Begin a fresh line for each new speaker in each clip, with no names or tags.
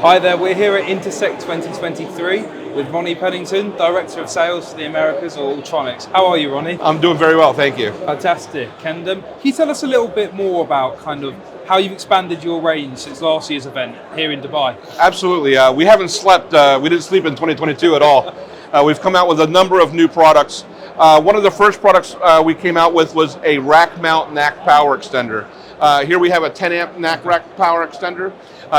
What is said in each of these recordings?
Hi there, we're here at Intersec 2023 with Ronnie Pennington, Director of Sales for the Americas or Altronix. How are you, Ronnie?
I'm doing very well, thank you.
Fantastic. And can you tell us a little bit more about kind of how you've expanded your range since last year's event here in Dubai?
Absolutely. We haven't slept, we didn't sleep in 2022 at all. We've come out with a number of new products. One of the first products we came out with was a rack mount NAC power extender. Here we have a 10 amp NAC rack power extender.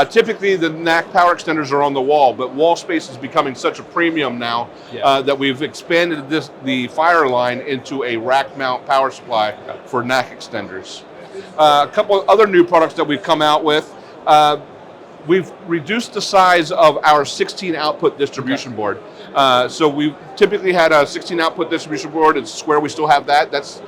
Typically the NAC power extenders are on the wall, but wall space is becoming such a premium now that we've expanded the fire line into a rack mount power supply for NAC extenders. A couple of other new products that we've come out with. We've reduced the size of our 16 output distribution board. So we typically had a 16 output distribution board. It's square. We still have that. That's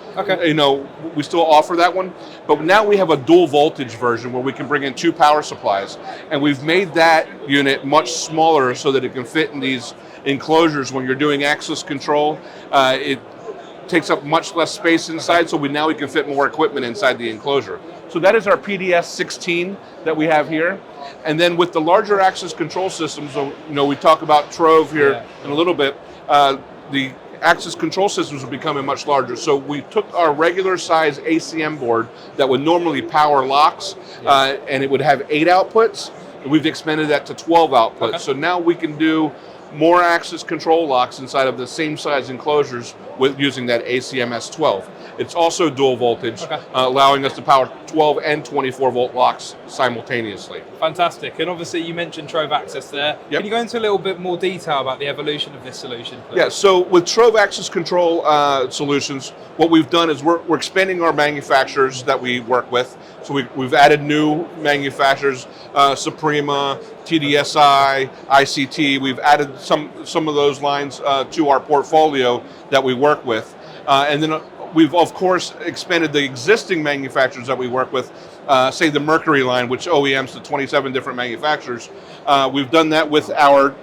we still offer that one. But now we have a dual voltage version where we can bring in two power supplies, and we've made that unit much smaller so that it can fit in these enclosures when you're doing access control. It takes up much less space inside, so now we can fit more equipment inside the enclosure. So that is our PDS 16 that we have here. And then with the larger access control systems, so, we talk about Trove here in a little bit, the access control systems are becoming much larger. So we took our regular size ACM board that would normally power locks, and it would have 8 outputs. We've expanded that to 12 outputs. So now we can do more access control locks inside of the same size enclosures with using that ACM S12. It's also dual voltage, allowing us to power 12 and 24 volt locks simultaneously.
Fantastic. And obviously you mentioned Trove Access there. Can you go into a little bit more detail about the evolution of this solution, please?
Yeah, so with Trove Access Control solutions, what we've done is we're expanding our manufacturers that we work with. So we've added new manufacturers, Suprema, TDSI, ICT. We've added some of those lines to our portfolio that we work with. And then we've, of course, expanded the existing manufacturers that we work with, say the Mercury line, which OEMs to 27 different manufacturers. We've done that with our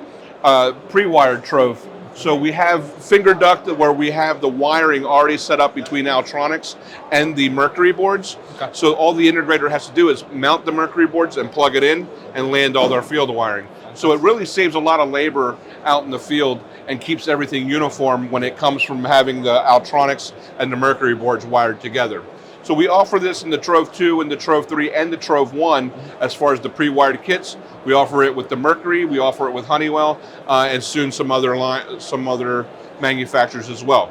pre-wired Trove. So we have finger duct where we have the wiring already set up between Altronix and the Mercury boards. So all the integrator has to do is mount the Mercury boards and plug it in and land all their field wiring. So it really saves a lot of labor out in the field and keeps everything uniform when it comes from having the Altronix and the Mercury boards wired together. So we offer this in the Trove 2 and the Trove 3 and the Trove 1 as far as the pre-wired kits. We offer it with the Mercury, we offer it with Honeywell, and soon some other manufacturers as well.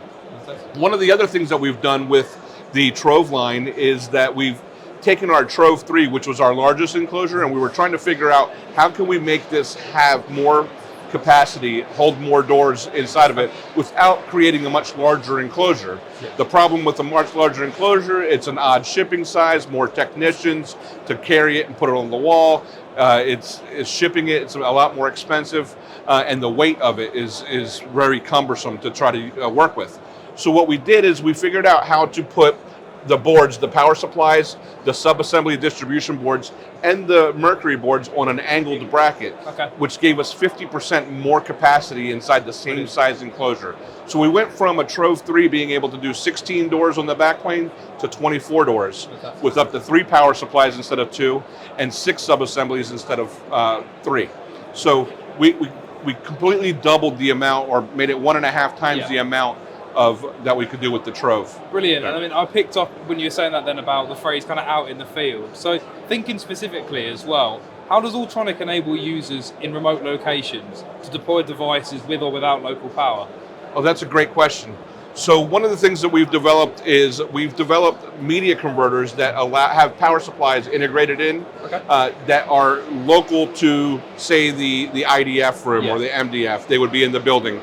One of the other things that we've done with the Trove line is that we've taken our Trove 3, which was our largest enclosure, and we were trying to figure out how can we make this have more capacity, hold more doors inside of it without creating a much larger enclosure. The problem with a much larger enclosure, it's an odd shipping size, more technicians to carry it and put it on the wall. It's shipping it, it's a lot more expensive, and the weight of it is very cumbersome to try to work with. So what we did is we figured out how to put the boards, the power supplies, the sub-assembly distribution boards, and the Mercury boards on an angled bracket, which gave us 50% more capacity inside the same size enclosure. So we went from a Trove 3 being able to do 16 doors on the backplane to 24 doors with up to 3 power supplies instead of 2 and 6 sub-assemblies instead of 3. So we completely doubled the amount, or made it 1.5 times the amount that we could do with the Trove.
Brilliant. And I mean, I picked up when you were saying that then about the phrase kind of out in the field. So thinking specifically as well, how does Altronix enable users in remote locations to deploy devices with or without local power?
Oh, that's a great question. So one of the things that we've developed is we've developed media converters that have power supplies integrated in that are local to, say, the IDF room or the MDF. They would be in the building.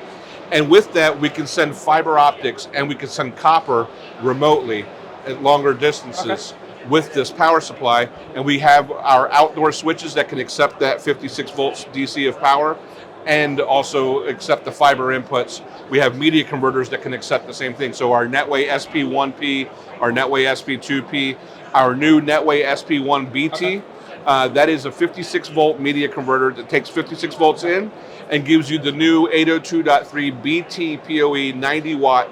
And with that, we can send fiber optics and we can send copper remotely at longer distances with this power supply. And we have our outdoor switches that can accept that 56 volts DC of power and also accept the fiber inputs. We have media converters that can accept the same thing. So our Netway SP1P, our Netway SP2P, our new Netway SP1BT, that is a 56 volt media converter that takes 56 volts in and gives you the new 802.3 BT PoE 90 watt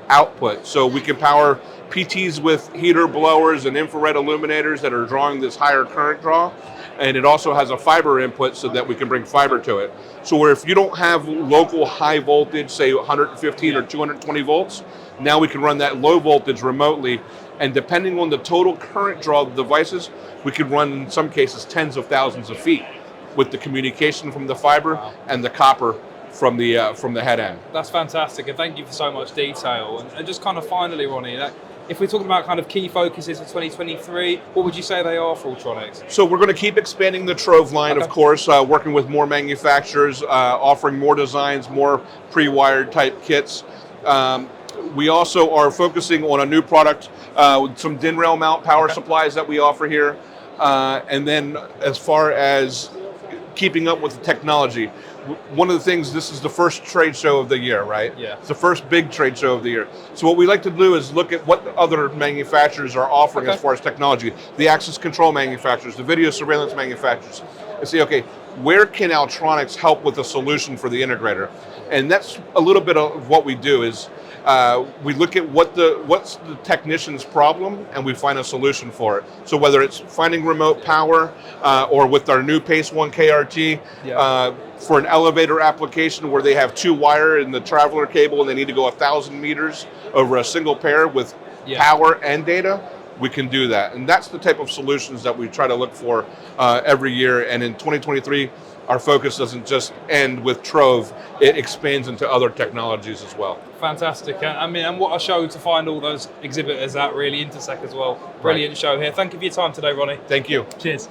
output. So we can power PTs with heater blowers and infrared illuminators that are drawing this higher current draw. And it also has a fiber input so that we can bring fiber to it. So where if you don't have local high voltage, say 115 or 220 volts, now we can run that low voltage remotely. And depending on the total current draw of the devices, we could run, in some cases, tens of thousands of feet with the communication from the fiber and the copper from the head end.
That's fantastic, and thank you for so much detail. And just kind of finally, Ronnie, if we're talking about kind of key focuses for 2023, what would you say they are for Altronix?
So we're going to keep expanding the Trove line, of course, working with more manufacturers, offering more designs, more pre-wired type kits. We also are focusing on a new product with some DIN rail mount power supplies that we offer here. And then as far as keeping up with the technology, one of the things, this is the first trade show of the year, right?
Yeah.
It's the first big trade show of the year. So what we like to do is look at what the other manufacturers are offering as far as technology, the access control manufacturers, the video surveillance manufacturers, and say, okay, where can Altronix help with a solution for the integrator? And that's a little bit of what we do is we look at what's the technician's problem, and we find a solution for it. So whether it's finding remote power, or with our new Pace 1 KRT, for an elevator application where they have 2 wire in the traveler cable and they need to go 1,000 meters over a single pair with power and data, we can do that. And that's the type of solutions that we try to look for every year. And in 2023, our focus doesn't just end with Trove, it expands into other technologies as well.
Fantastic. I mean, and what a show to find all those exhibitors at, really, Intersec as well. Brilliant show here. Thank you for your time today, Ronnie.
Thank you.
Cheers.